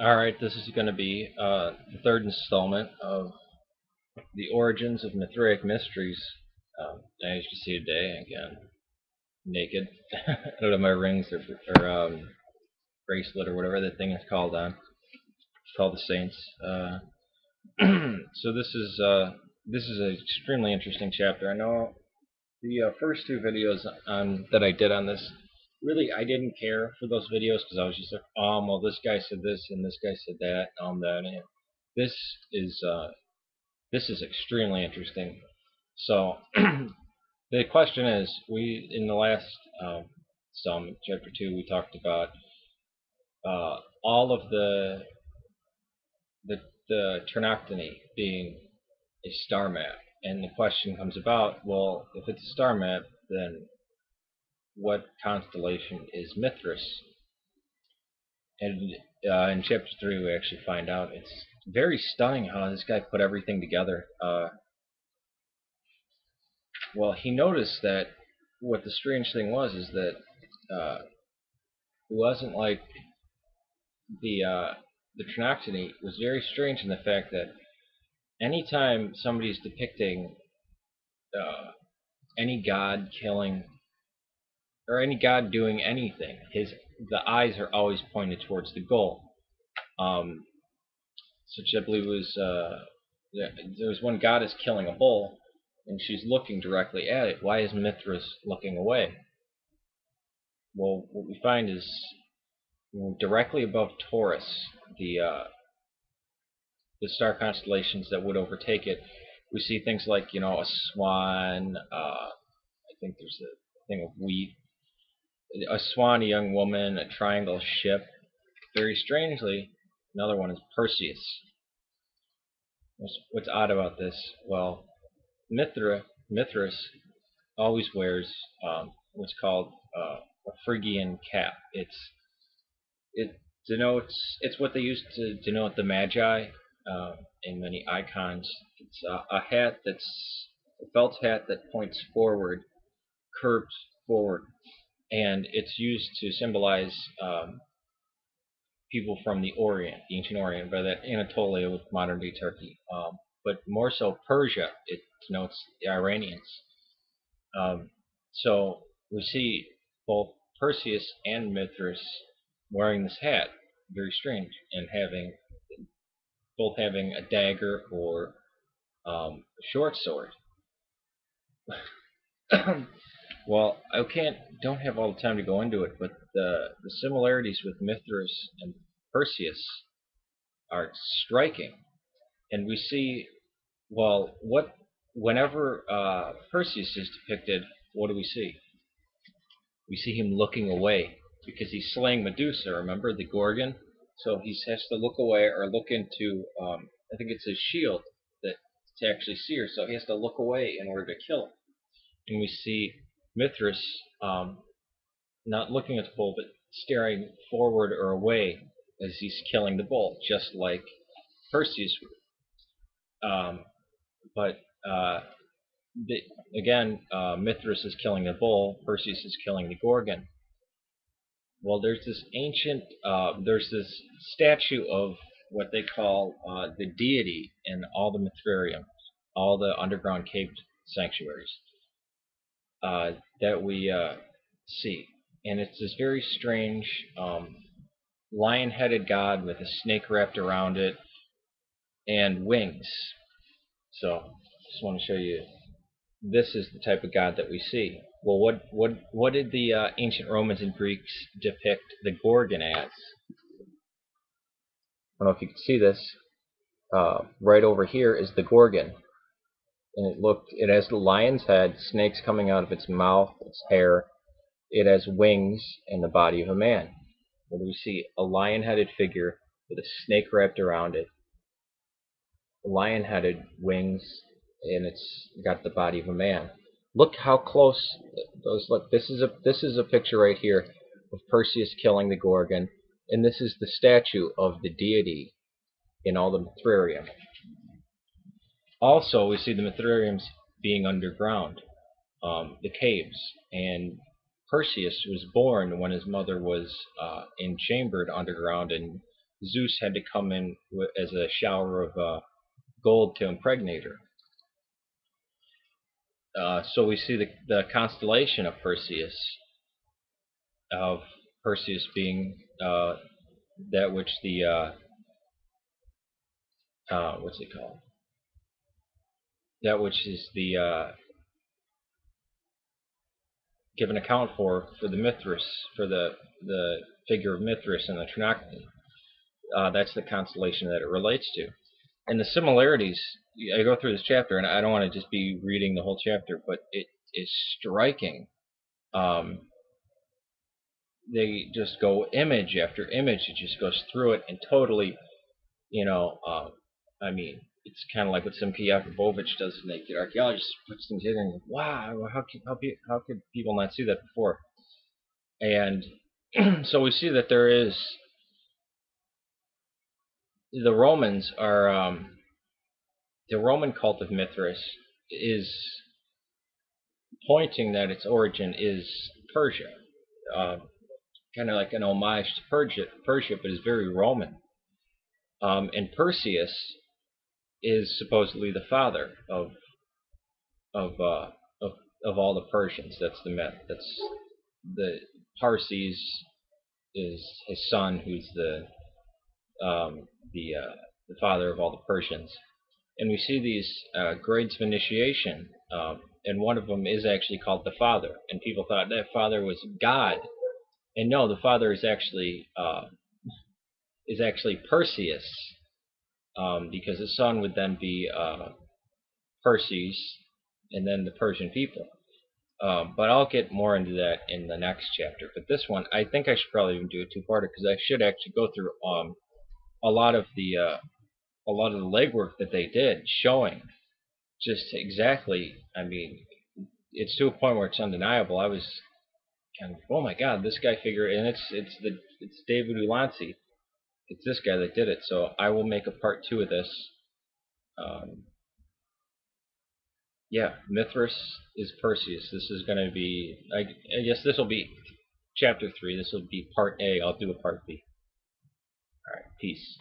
Alright, this is going to be the third installment of the origins of Mithraic mysteries. As you can see today, again, naked. I don't have my rings or bracelet or whatever that thing is called on. It's called the Saints. So this is an extremely interesting chapter. I know the first two videos that I did on this, really I didn't care for those videos because I was just like, well, this guy said this and this guy said that, that. And this is uh, this is extremely interesting. So the question is, we in the last chapter 2, we talked about all of the the Trinoctony being a star map, and the question comes about, well, if it's a star map, then what constellation is Mithras? And in chapter 3, we actually find out. It's very stunning how this guy put everything together. Well, he noticed that what the strange thing was is that it wasn't like the Trinoctony was very strange in the fact that anytime somebody's depicting uh, any god killing or any god doing anything, the eyes are always pointed towards the goal. Such I believe was there was one goddess killing a bull, and she's looking directly at it. Why is Mithras looking away? Well, what we find is directly above Taurus, the star constellations that would overtake it, we see things like a swan. I think there's a thing of wheat, a swan, a young woman, a triangle ship. Very strangely, another one is Perseus. What's odd about this? Well, Mithras always wears what's called a Phrygian cap. It's what they used to denote the Magi in many icons. It's a hat a felt hat that points forward, curved forward, and it's used to symbolize people from the Orient, the ancient Orient, by that Anatolia with modern day Turkey, but more so Persia. It denotes the Iranians. Um, so we see both Perseus and Mithras wearing this hat, very strange, and both having a dagger or a short sword. Well, I don't have all the time to go into it, but the similarities with Mithras and Perseus are striking, and we see, well, whenever Perseus is depicted, what do we see? We see him looking away because he's slaying Medusa. Remember the Gorgon? So he has to look away or look into. I think it's his shield that to actually see her. So he has to look away in order to kill her. And we see Mithras not looking at the bull, but staring forward or away as he's killing the bull, just like Perseus would. But again, Mithras is killing the bull, Perseus is killing the Gorgon. Well, there's this statue of what they call the deity in all the Mithrarium, all the underground cave sanctuaries that we see. And it's this very strange lion-headed god with a snake wrapped around it and wings. So, just want to show you. This is the type of god that we see. Well, what did the ancient Romans and Greeks depict the Gorgon as? I don't know if you can see this. Right over here is the Gorgon, and it has the lion's head, snakes coming out of its mouth, its hair. It has wings and the body of a man. What do we see? A lion-headed figure with a snake wrapped around it, lion-headed wings, and it's got the body of a man. Look how close those look. This is a picture right here of Perseus killing the Gorgon, and this is the statue of the deity in all the Mithrarium. Also, we see the Mithrariums being underground, the caves, and Perseus was born when his mother was enchambered underground and Zeus had to come in as a shower of gold to impregnate her. So we see the constellation of Perseus being that which the what's it called? That which is the given account for the Mithras, for the figure of Mithras in the Tanakh. That's the constellation that it relates to. And the similarities, I go through this chapter, and I don't want to just be reading the whole chapter, but it is striking. They just go image after image. It just goes through it and totally, I mean, it's kind of like what Simke Yakubovich does in Naked Archaeologist, puts things in and wow, how could people not see that before? And so we see that there is, the Romans are, the Roman cult of Mithras is pointing that its origin is Persia. Kind of like an homage to Persia, but is very Roman. And Perseus is supposedly the father of uh, of of all the Persians. That's the myth. That's the Parses is his son, who's um, the uh, the father of all the Persians. And we see these grades of initiation, and one of them is actually called the father. And people thought that father was God, and no, the father is actually Perseus, because his son would then be Perseus, and then the Persian people. But I'll get more into that in the next chapter. But this one, I think I should probably even do a two-parter, because I should actually go through a lot of the legwork that they did, showing just exactly. I mean, it's to a point where it's undeniable. I was kind of, oh my God, this guy figure, and it's David Ulansey. It's this guy that did it. So I will make a part 2 of this. Yeah, Mithras is Perseus. This is going to be, I guess this will be chapter 3. This will be part A. I'll do a part B. All right, peace.